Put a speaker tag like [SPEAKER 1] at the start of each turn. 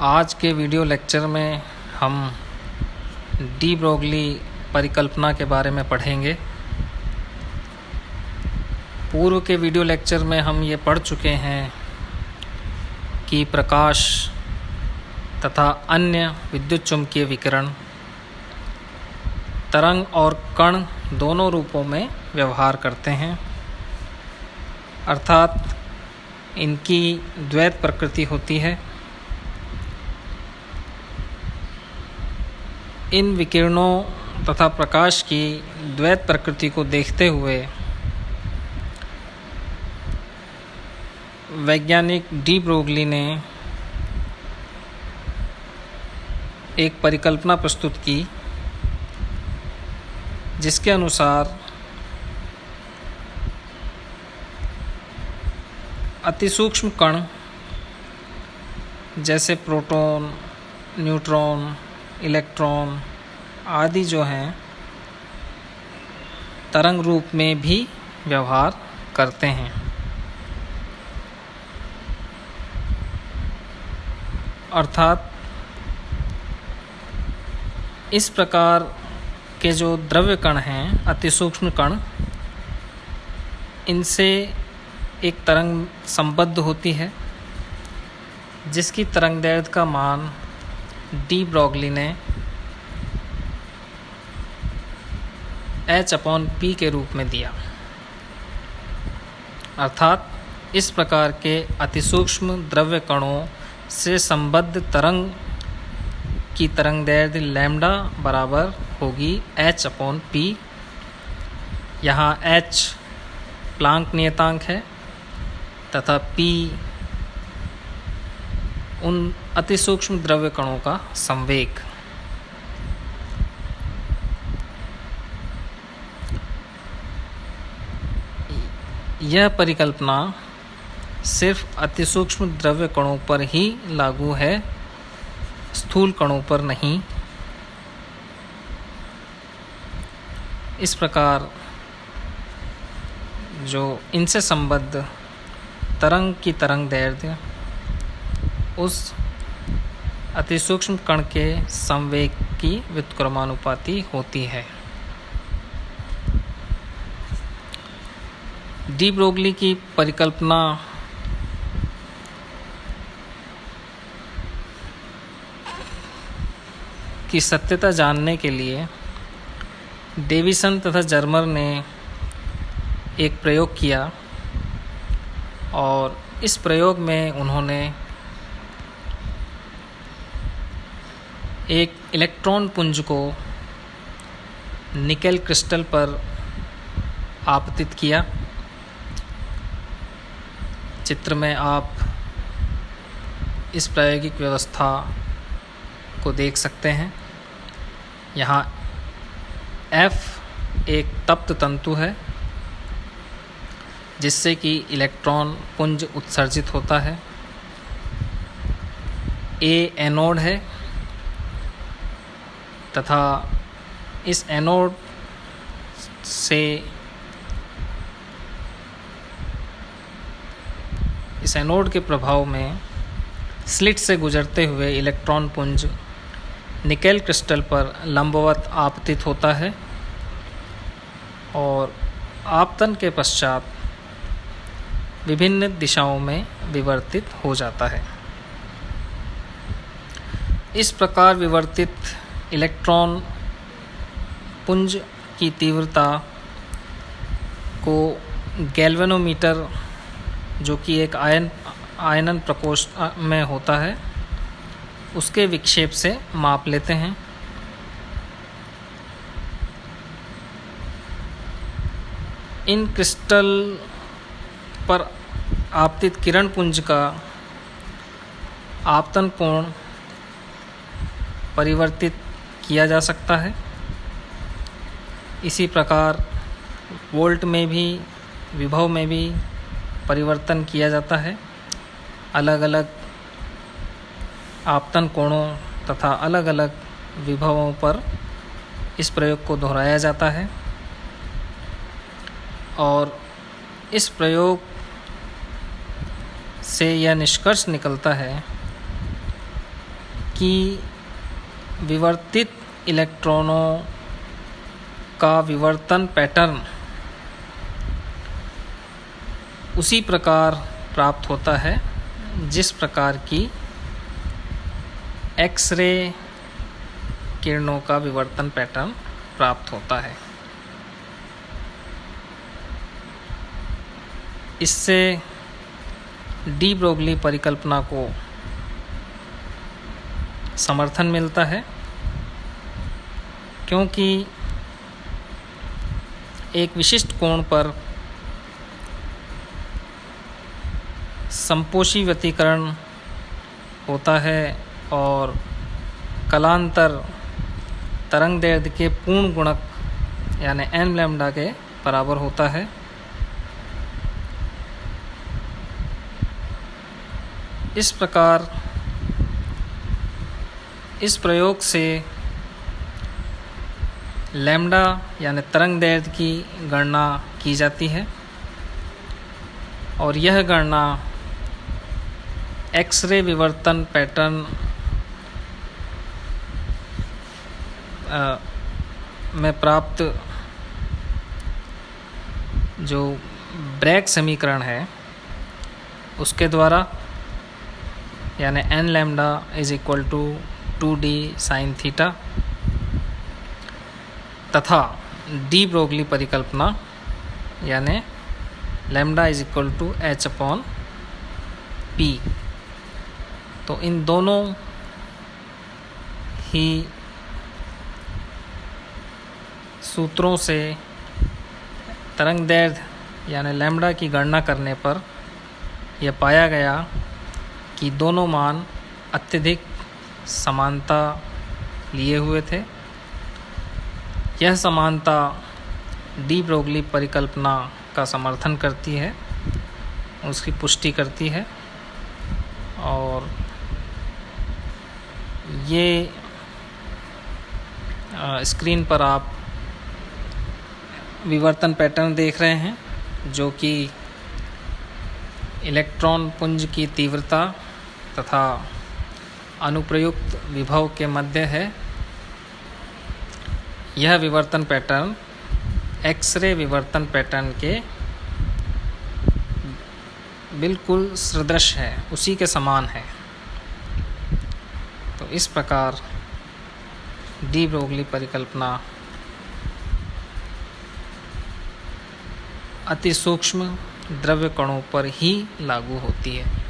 [SPEAKER 1] आज के video lecture में हम डी ब्रोगली परिकल्पना के बारे में पढ़ेंगे। पूर्व के वीडियो लेक्चर में हम ये पढ़ चुके हैं कि प्रकाश तथा अन्य विद्युत चुम्बकीय विकिरण तरंग और कण दोनों रूपों में व्यवहार करते हैं, अर्थात इनकी द्वैत प्रकृति होती है। इन विकिरणों तथा प्रकाश की द्वैत प्रकृति को देखते हुए वैज्ञानिक डी ब्रोगली ने एक परिकल्पना प्रस्तुत की, जिसके अनुसार अतिसूक्ष्म कण जैसे प्रोटॉन, न्यूट्रॉन, इलेक्ट्रॉन आदि जो हैं तरंग रूप में भी व्यवहार करते हैं। अर्थात इस प्रकार के जो द्रव्य कण हैं, अतिसूक्ष्म कण, इनसे एक तरंग संबद्ध होती है, जिसकी तरंगदैर्घ्य का मान डी ब्रोगली ने h/p के रूप में दिया। अर्थात इस प्रकार के अतिसूक्ष्म द्रव्य कणों से संबद्ध तरंग की तरंगदैर्घ्य लैम्डा बराबर होगी h/p। यहाँ h प्लांक नियतांक है तथा p उन अतिसूक्ष्म द्रव्य कणों का संवेग। यह परिकल्पना सिर्फ अतिसूक्ष्म द्रव्य कणों पर ही लागू है, स्थूल कणों पर नहीं। इस प्रकार जो इनसे संबद्ध तरंग की तरंगदैर्घ्य उस अतिसूक्ष्म कण के संवेग की व्युत्क्रमानुपाती होती है। डी ब्रोगली की परिकल्पना की सत्यता जानने के लिए डेविसन तथा जर्मर ने एक प्रयोग किया, और इस प्रयोग में उन्होंने एक इलेक्ट्रॉन पुंज को निकेल क्रिस्टल पर आपतित किया। चित्र में आप इस प्रायोगिक व्यवस्था को देख सकते हैं। यहाँ F एक तप्त तंतु है, जिससे कि इलेक्ट्रॉन पुंज उत्सर्जित होता है। A एनोड है तथा इस एनोड से इस एनोड के प्रभाव में स्लिट से गुजरते हुए इलेक्ट्रॉन पुंज निकेल क्रिस्टल पर लंबवत आपतित होता है और आपतन के पश्चात विभिन्न दिशाओं में विवर्तित हो जाता है। इस प्रकार विवर्तित इलेक्ट्रॉन पुंज की तीव्रता को गैल्वेनोमीटर, जो कि एक आयनन प्रकोष्ठ में होता है, उसके विक्षेप से माप लेते हैं। इन क्रिस्टल पर आपतित किरण पुंज का आपतन कोण परिवर्तित किया जा सकता है। इसी प्रकार वोल्ट में भी, विभव में भी परिवर्तन किया जाता है। अलग अलग आपतन कोणों तथा अलग अलग विभवों पर इस प्रयोग को दोहराया जाता है, और इस प्रयोग से यह निष्कर्ष निकलता है कि विवर्तित इलेक्ट्रॉनों का विवर्तन पैटर्न उसी प्रकार प्राप्त होता है जिस प्रकार की एक्स-रे किरणों का विवर्तन पैटर्न प्राप्त होता है। इससे डी ब्रोगली परिकल्पना को समर्थन मिलता है, क्योंकि एक विशिष्ट कोण पर संपोषी व्यतिकरण होता है और कलांतर तरंगदैर्ध्य के पूर्ण गुणक यानी n लैम्डा के बराबर होता है। इस प्रकार इस प्रयोग से लैम्डा यानी तरंगदैर्ध्य की गणना की जाती है और यह गणना एक्स-रे विवर्तन पैटर्न में प्राप्त जो ब्रैग समीकरण है उसके द्वारा यानी n lambda is equal to 2d sine theta तथा डी ब्रोगली परिकल्पना यानी lambda is equal to h upon p। तो इन दोनों ही सूत्रों से तरंगदैर्ध्य यानी लैम्डा की गणना करने पर यह पाया गया कि दोनों मान अत्यधिक समानता लिए हुए थे। यह समानता डी ब्रोगली परिकल्पना का समर्थन करती है, उसकी पुष्टि करती है और ये स्क्रीन पर आप विवर्तन पैटर्न देख रहे हैं जो कि इलेक्ट्रॉन पुंज की तीव्रता तथा अनुप्रयुक्त विभव के मध्य है। यह विवर्तन पैटर्न एक्स-रे विवर्तन पैटर्न के बिल्कुल सदृश है, उसी के समान है। तो इस प्रकार डी ब्रोगली परिकल्पना अति सूक्ष्म द्रव्य कणों पर ही लागू होती है।